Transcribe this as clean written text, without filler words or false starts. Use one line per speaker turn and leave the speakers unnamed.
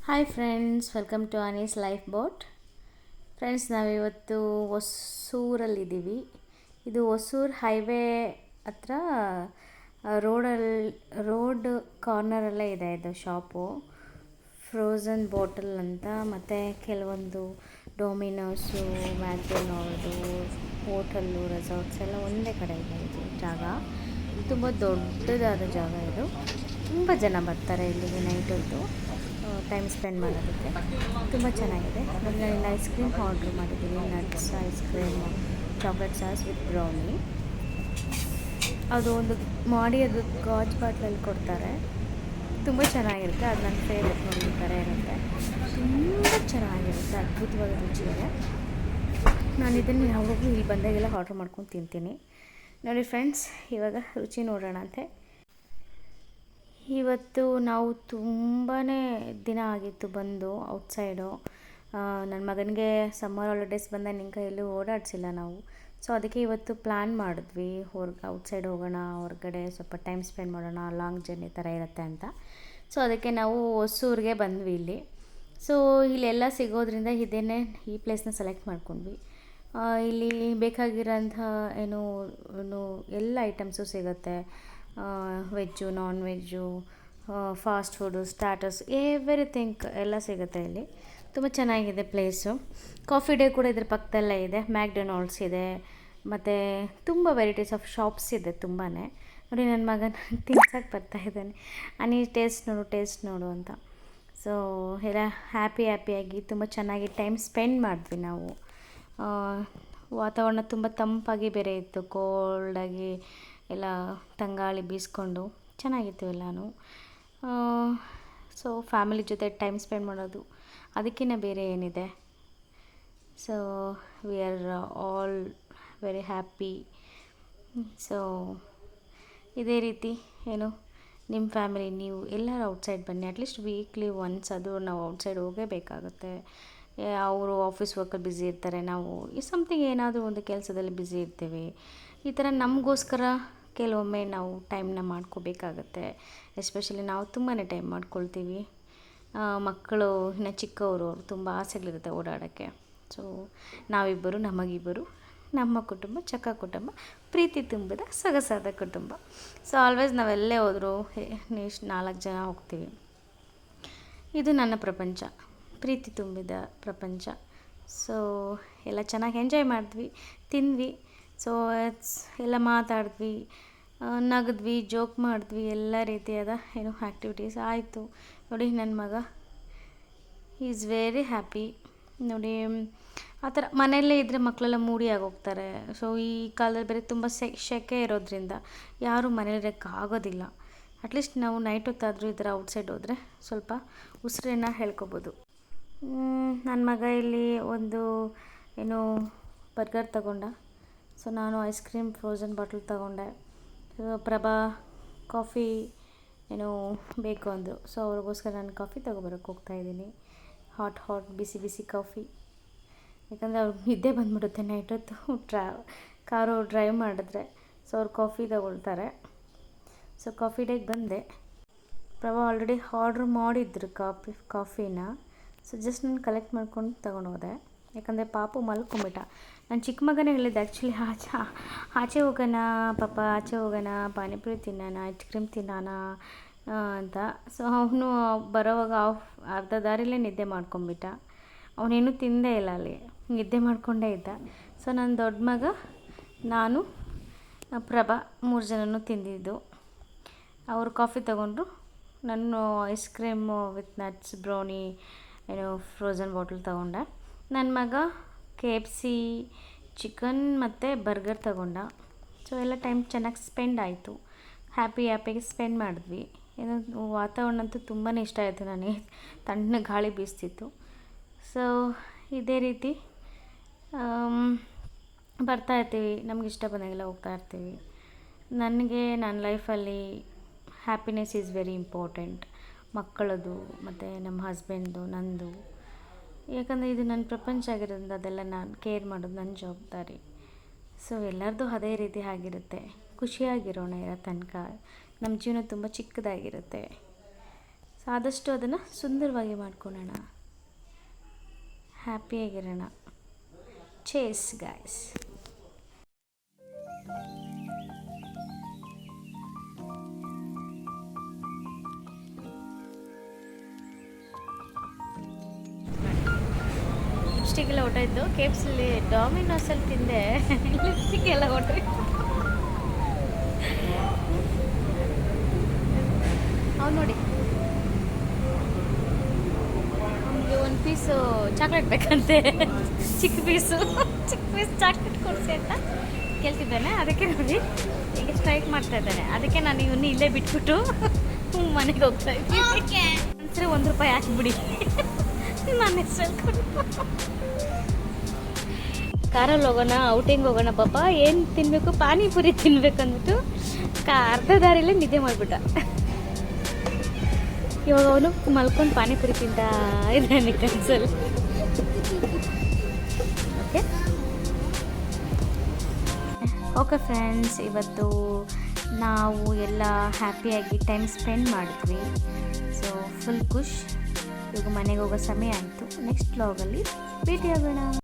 Hi friends, welcome to Annie's life boat. Friends, ನಾವಿವತ್ತು ಹೊಸೂರಲ್ಲಿದ್ದೀವಿ. ಇದು ಹೊಸೂರು ಹೈವೇ ಹತ್ರ ರೋಡ್ ಕಾರ್ನರಲ್ಲೇ ಇದೆ ಇದು ಶಾಪು. ಫ್ರೋಝನ್ ಬಾಟಲ್ ಅಂತ, ಮತ್ತು ಕೆಲವೊಂದು ಡೊಮಿನೋಸು, ಮ್ಯಾಕ್ಡೊನಾಲ್ಡು, ಹೋಟೆಲ್ಲು, ರೆಸಾರ್ಟ್ಸ್ ಎಲ್ಲ ಒಂದೇ ಕಡೆ ಇದೆ. ಇದು ಜಾಗ ತುಂಬ ದೊಡ್ಡದಾದ ಜಾಗ. ಇದು ತುಂಬ ಜನ ಬರ್ತಾರೆ ಇಲ್ಲಿಗೆ ನೈಟ್ ಹೊತ್ತು ಟೈಮ್ ಸ್ಪೆಂಡ್ ಮಾಡೋದಕ್ಕೆ. ತುಂಬ ಚೆನ್ನಾಗಿದೆ. ನಾನು ಇಲ್ಲಿ ಐಸ್ ಕ್ರೀಮ್ ಆರ್ಡ್ರ್ ಮಾಡಿದ್ದೀನಿ. Nuts ice cream, chocolate sauce with brownie. ಅದು ಒಂದು ಮಾಡಿ ಅದು ಗಾಜ್ ಬಾಟ್ಲಲ್ಲಿ ಕೊಡ್ತಾರೆ. ತುಂಬ ಚೆನ್ನಾಗಿರುತ್ತೆ. ಅದು ನನ್ನ ಫೇವ್ರೆಟ್. ನೋಡಿ, ಈ ಥರ ಇರುತ್ತೆ. ತುಂಬ ಚೆನ್ನಾಗಿರುತ್ತೆ. ಅದ್ಭುತವಾದ ರುಚಿಯಿದೆ. ನಾನು ಇದನ್ನು ಯಾವಾಗಲೂ ಇಲ್ಲಿ ಬಂದಾಗೆಲ್ಲ ಆರ್ಡ್ರ್ ಮಾಡ್ಕೊಂಡು ತಿಂತೀನಿ. ನೋಡಿ ಫ್ರೆಂಡ್ಸ್, ಇವಾಗ ರುಚಿ ನೋಡೋಣ ಅಂತೆ. ಇವತ್ತು ನಾವು ತುಂಬಾ ದಿನ ಆಗಿತ್ತು ಬಂದು ಔಟ್ಸೈಡು. ನನ್ನ ಮಗನಿಗೆ ಸಮ್ಮರ್ ಹಾಲಿಡೇಸ್ ಬಂದ ನಿನ್ನ ಕೈಯಲ್ಲೂ ಓಡಾಡಿಸಿಲ್ಲ ನಾವು. ಸೊ ಅದಕ್ಕೆ ಇವತ್ತು ಪ್ಲ್ಯಾನ್ ಮಾಡಿದ್ವಿ, ಔಟ್ಸೈಡ್ ಹೋಗೋಣ, ಹೊರಗಡೆ ಸ್ವಲ್ಪ ಟೈಮ್ ಸ್ಪೆಂಡ್ ಮಾಡೋಣ, ಲಾಂಗ್ ಜರ್ನಿ ಥರ ಇರುತ್ತೆ ಅಂತ. ಸೊ ಅದಕ್ಕೆ ನಾವು ಹೊಸೂರಿಗೆ ಬಂದ್ವಿ ಇಲ್ಲಿ. ಸೊ ಇಲ್ಲೆಲ್ಲ ಸಿಗೋದ್ರಿಂದ ಈ ಪ್ಲೇಸ್ನ ಸೆಲೆಕ್ಟ್ ಮಾಡ್ಕೊಂಡ್ವಿ. ಇಲ್ಲಿ ಬೇಕಾಗಿರೋಂಥ ಏನು ಎಲ್ಲ ಐಟಮ್ಸು ಸಿಗುತ್ತೆ. Veg, non veg, fast food, starters, everything ಎಲ್ಲ ಸಿಗುತ್ತೆ ಇಲ್ಲಿ. ತುಂಬ ಚೆನ್ನಾಗಿದೆ ಪ್ಲೇಸು. ಕಾಫಿ ಡೇ ಕೂಡ ಇದ್ರ ಪಕ್ಕದಲ್ಲೇ ಇದೆ. ಮ್ಯಾಕ್ಡೊನಾಲ್ಡ್ಸ್ ಇದೆ, ಮತ್ತು ತುಂಬ ವೆರೈಟೀಸ್ ಆಫ್ ಶಾಪ್ಸ್ ಇದೆ ತುಂಬಾ. ನೋಡಿ, ನನ್ನ ಮಗನ ತಿನ್ಸಕ್ಕೆ ಬರ್ತಾಯಿದ್ದಾನೆ. ಟೇಸ್ಟ್ ನೋಡು ಅಂತ. ಸೊ ಎಲ್ಲ ಹ್ಯಾಪಿಯಾಗಿ ತುಂಬ ಚೆನ್ನಾಗಿ ಟೈಮ್ ಸ್ಪೆಂಡ್ ಮಾಡಿದ್ವಿ ನಾವು. ವಾತಾವರಣ ತುಂಬ ತಂಪಾಗಿ ಬೇರೆ ಇತ್ತು. ಕೋಲ್ಡಾಗಿ ಎಲ್ಲ ತಂಗಾಳಿ ಬೀಸ್ಕೊಂಡು ಚೆನ್ನಾಗಿತ್ತು ಎಲ್ಲನೂ. ಸೊ ಫ್ಯಾಮಿಲಿ ಜೊತೆ ಟೈಮ್ ಸ್ಪೆಂಡ್ ಮಾಡೋದು ಅದಕ್ಕಿಂತ ಬೇರೆ ಏನಿದೆ. So we are all very happy. So ಇದೇ ರೀತಿ ನಿಮ್ಮ ಫ್ಯಾಮಿಲಿ, ನೀವು ಎಲ್ಲರೂ ಔಟ್ಸೈಡ್ ಬನ್ನಿ. ಅಟ್ಲೀಸ್ಟ್ ವೀಕ್ಲಿ ಒನ್ಸ್ ಅದು ನಾವು ಔಟ್ಸೈಡ್ ಹೋಗಬೇಕಾಗುತ್ತೆ. ಅವರು ಆಫೀಸ್ ವರ್ಕಲ್ಲಿ ಬ್ಯುಸಿ ಇರ್ತಾರೆ, ನಾವು ಸಮಥಿಂಗ್ ಏನಾದರೂ ಒಂದು ಕೆಲಸದಲ್ಲಿ ಬ್ಯುಸಿ ಇರ್ತೀವಿ. ಈ ಥರ ನಮಗೋಸ್ಕರ ಕೆಲವೊಮ್ಮೆ ನಾವು ಟೈಮ್ನ ಮಾಡ್ಕೋಬೇಕಾಗತ್ತೆ. ಎಸ್ಪೆಷಲಿ ನಾವು ತುಂಬಾ ಟೈಮ್ ಮಾಡ್ಕೊಳ್ತೀವಿ. ಮಕ್ಕಳು ಇನ್ನು ಚಿಕ್ಕವರು, ತುಂಬ ಆಸೆಗಳಿರುತ್ತೆ ಓಡಾಡೋಕ್ಕೆ. ಸೊ ನಾವಿಬ್ಬರು, ನಮಗಿಬ್ಬರು, ನಮ್ಮ ಕುಟುಂಬ, ಚಕ್ಕ ಕುಟುಂಬ, ಪ್ರೀತಿ ತುಂಬಿದ ಸೊಗಸಾದ ಕುಟುಂಬ. ಸೊ ಆಲ್ವೇಸ್ ನಾವೆಲ್ಲೇ ಹೋದರೂ 4 ಜನ ಹೋಗ್ತೀವಿ. ಇದು ನನ್ನ ಪ್ರಪಂಚ, ಪ್ರೀತಿ ತುಂಬಿದ ಪ್ರಪಂಚ. ಸೊ ಎಲ್ಲ ಚೆನ್ನಾಗಿ ಎಂಜಾಯ್ ಮಾಡಿದ್ವಿ, ತಿಂದ್ವಿ. ಸೊ ಎಲ್ಲ ಮಾತಾಡಿದ್ವಿ, ನಗಿದ್ವಿ, ಜೋಕ್ ಮಾಡಿದ್ವಿ, ಎಲ್ಲ ರೀತಿಯಾದ ಆ್ಯಕ್ಟಿವಿಟೀಸ್ ಆಯಿತು. ನೋಡಿ, ನನ್ನ ಮಗ ಈಸ್ ವೆರಿ ಹ್ಯಾಪಿ. ನೋಡಿ, ಆ ಥರ ಮನೆಯಲ್ಲೇ ಇದ್ದರೆ ಮಕ್ಕಳೆಲ್ಲ ಮೂಡಿ ಆಗೋಗ್ತಾರೆ. ಸೊ ಈ ಕಾಲದಲ್ಲಿ ಬೇರೆ ತುಂಬ ಸೆಕೆ ಇರೋದ್ರಿಂದ ಯಾರೂ ಮನೇಲಿರೋಕ್ಕಾಗೋದಿಲ್ಲ. ಅಟ್ಲೀಸ್ಟ್ ನಾವು ನೈಟ್ ಹೊತ್ತಾದರೂ ಈ ಥರ ಔಟ್ಸೈಡ್ ಹೋದರೆ ಸ್ವಲ್ಪ ಉಸಿರನ್ನ ಹೇಳ್ಕೊಬೋದು. ನನ್ನ ಮಗ ಇಲ್ಲಿ ಒಂದು ಬರ್ಗರ್ ತಗೊಂಡ. ಸೊ ನಾನು ಐಸ್ ಕ್ರೀಮ್ ಫ್ರೋಝನ್ ಬಾಟಲ್ ತಗೊಂಡೆ. ಪ್ರಭಾ ಕಾಫಿ ಬೇಕು ಅಂದರು. ಸೊ ಅವ್ರಿಗೋಸ್ಕರ ನಾನು ಕಾಫಿ ತೊಗೊಬರೋಕ್ಕೆ ಹೋಗ್ತಾಯಿದ್ದೀನಿ. ಹಾಟ್ ಬಿಸಿ ಕಾಫಿ. ಯಾಕಂದರೆ ಅವ್ರಿಗೆ ನಿದ್ದೆ ಬಂದುಬಿಡುತ್ತೆ ನೈಟ್ ಹೊತ್ತು ಕಾರು ಡ್ರೈವ್ ಮಾಡಿದ್ರೆ. ಸೊ ಅವ್ರು ಕಾಫಿ ತಗೊಳ್ತಾರೆ. ಸೊ ಕಾಫಿ ಡೇಗೆ ಬಂದೆ. ಪ್ರಭಾ ಆಲ್ರೆಡಿ ಆರ್ಡ್ರ್ ಮಾಡಿದ್ರು ಕಾಫಿನ. ಸೊ ಜಸ್ಟ್ ನಾನು ಕಲೆಕ್ಟ್ ಮಾಡ್ಕೊಂಡು ತೊಗೊಂಡೋದೆ. ಯಾಕಂದರೆ ಪಾಪು ಮಲ್ಕೊಂಬಿಟ್ಟ. ನಾನು ಚಿಕ್ಕ ಮಗನೇ ಹೇಳಿದ್ದೆ ಆ್ಯಕ್ಚುಲಿ, ಆಚೆ ಹೋಗೋಣ ಪಾಪ, ಆಚೆ ಹೋಗೋಣ, ಪಾನಿಪುರಿ ತಿನ್ನೋಣ, ಐಸ್ ಕ್ರೀಮ್ ತಿನ್ನೋಣ ಅಂತ. ಸೊ ಅವನು ಬರೋವಾಗ ಅರ್ಧ ದಾರಿಲೇ ನಿದ್ದೆ ಮಾಡ್ಕೊಂಬಿಟ್ಟ. ಅವನೇನು ತಿಂದೇ ಇಲ್ಲ, ಅಲ್ಲಿ ನಿದ್ದೆ ಮಾಡಿಕೊಂಡೇ ಇದ್ದ. ಸೊ ನನ್ನ ದೊಡ್ಡ ಮಗ, ನಾನು, ಪ್ರಭಾ 3 ಜನನೂ ತಿಂದಿದ್ದು. ಅವರು ಕಾಫಿ ತೊಗೊಂಡ್ರು. ನಾನು ice cream with nuts, brownie, frozen bottle ತೊಗೊಂಡೆ. ನನ್ನ ಮಗ KFC ಚಿಕನ್ ಮತ್ತು ಬರ್ಗರ್ ತೊಗೊಂಡ. ಸೊ ಎಲ್ಲ ಟೈಮ್ ಚೆನ್ನಾಗಿ ಸ್ಪೆಂಡ್ ಆಯಿತು. ಹ್ಯಾಪಿಯಾಗಿ ಸ್ಪೆಂಡ್ ಮಾಡಿದ್ವಿ. ವಾತಾವರಣ ಅಂತೂ ತುಂಬಾ ಇಷ್ಟ ಆಯಿತು ನನಗೆ. ತಣ್ಣಗೆ ಗಾಳಿ ಬೀಸ್ತಿತ್ತು. ಸೊ ಇದೇ ರೀತಿ ಬರ್ತಾಯಿರ್ತೀವಿ. ನಮ್ಗೆ ಇಷ್ಟ ಬಂದಾಗೆಲ್ಲ ಹೋಗ್ತಾಯಿರ್ತೀವಿ. ನನಗೆ ನನ್ನ ಲೈಫಲ್ಲಿ ಹ್ಯಾಪಿನೆಸ್ ಈಸ್ ವೆರಿ ಇಂಪಾರ್ಟೆಂಟ್. ಮಕ್ಕಳದು ಮತ್ತು ನಮ್ಮ ಹಸ್ಬೆಂಡ್ದು, ನಂದು. ಯಾಕಂದರೆ ಇದು ನನ್ನ ಪ್ರಪಂಚ ಆಗಿರೋದ್ರಿಂದ ಅದೆಲ್ಲ ನಾನು ಕೇರ್ ಮಾಡೋದು ನನ್ನ ಜವಾಬ್ದಾರಿ. ಸೊ ಎಲ್ಲರದ್ದು ಅದೇ ರೀತಿ ಆಗಿರುತ್ತೆ. ಖುಷಿಯಾಗಿರೋಣ ಇರೋ ತನಕ. ನಮ್ಮ ಜೀವನ ತುಂಬ ಚಿಕ್ಕದಾಗಿರುತ್ತೆ. ಸೊ ಆದಷ್ಟು ಅದನ್ನು ಸುಂದರವಾಗಿ ಮಾಡ್ಕೊಳ್ಳೋಣ, ಹ್ಯಾಪಿಯಾಗಿರೋಣ. Chase guys. ಲಿಪ್ಸ್ಟಿಕ್ ಎಲ್ಲ ಹೊಟ್ಟೋಯ್ತು. ಕೇಪ್ಸಲ್ಲಿ ಡಾಮಿನೋಸಲ್ಲಿ ತಿಂದೆ, ಲಿಪ್ಸ್ಟಿಕ್ ಎಲ್ಲ ಹೊಟ್ಟೋಯ್ತು. ಅವ್ನು ನೋಡಿ, ಅವನಿಗೆ ಒಂದು ಪೀಸು ಚಾಕ್ಲೇಟ್ ಬೇಕಂತೆ, ಚಿಕ್ಕ ಪೀಸ್ ಚಾಕ್ಲೇಟ್ ಕೊಡಿಸಿ ಅಂತ ಕೇಳ್ತಿದ್ದಾನೆ. ಅದಕ್ಕೆ ನೋಡಿ ಈಗ ಸ್ಟ್ರೈಕ್ ಮಾಡ್ತಾ ಇದ್ದಾನೆ. ಅದಕ್ಕೆ ನಾನು ಇವನ್ನ ಇಲ್ಲೇ ಬಿಟ್ಬಿಟ್ಟು ಮನೆಗೆ ಹೋಗ್ತಾ ಇದ್ದೀನಿ. ಅಂದರೆ ₹1 ಹಾಕಿಬಿಡಿ, ನಾನು ಹೆಸರು ಕಾರಲ್ಲಿ ಹೋಗೋಣ, ಔಟಿಂಗ್ ಹೋಗೋಣ ಪಾಪ, ಏನು ತಿನ್ನಬೇಕು, ಪಾನಿಪುರಿ ತಿನ್ಬೇಕು ಅಂದ್ಬಿಟ್ಟು ಅರ್ಧ ದಾರಿಲೇ ನಿದ್ದೆ ಮಾಡಿಬಿಟ್ಟ. ಇವಾಗ ಅವನು ಮಲ್ಕೊಂಡು ಪಾನಿಪುರಿ ತಿಂತ ಇದ್ದಾನೆ ಕನ್ಸಲ್ಲಿ. ಓಕೆ ಫ್ರೆಂಡ್ಸ್, ಇವತ್ತು ನಾವು ಎಲ್ಲ ಹ್ಯಾಪಿಯಾಗಿ ಟೈಮ್ ಸ್ಪೆಂಡ್ ಮಾಡಿದ್ವಿ. ಸೊ ಫುಲ್ ಖುಷ್. ಇವಾಗ ಮನೆಗೆ ಹೋಗೋ ಸಮಯ ಆಯಿತು. ನೆಕ್ಸ್ಟ್ ವ್ಲಾಗಲ್ಲಿ ಭೇಟಿಯಾಗೋಣ.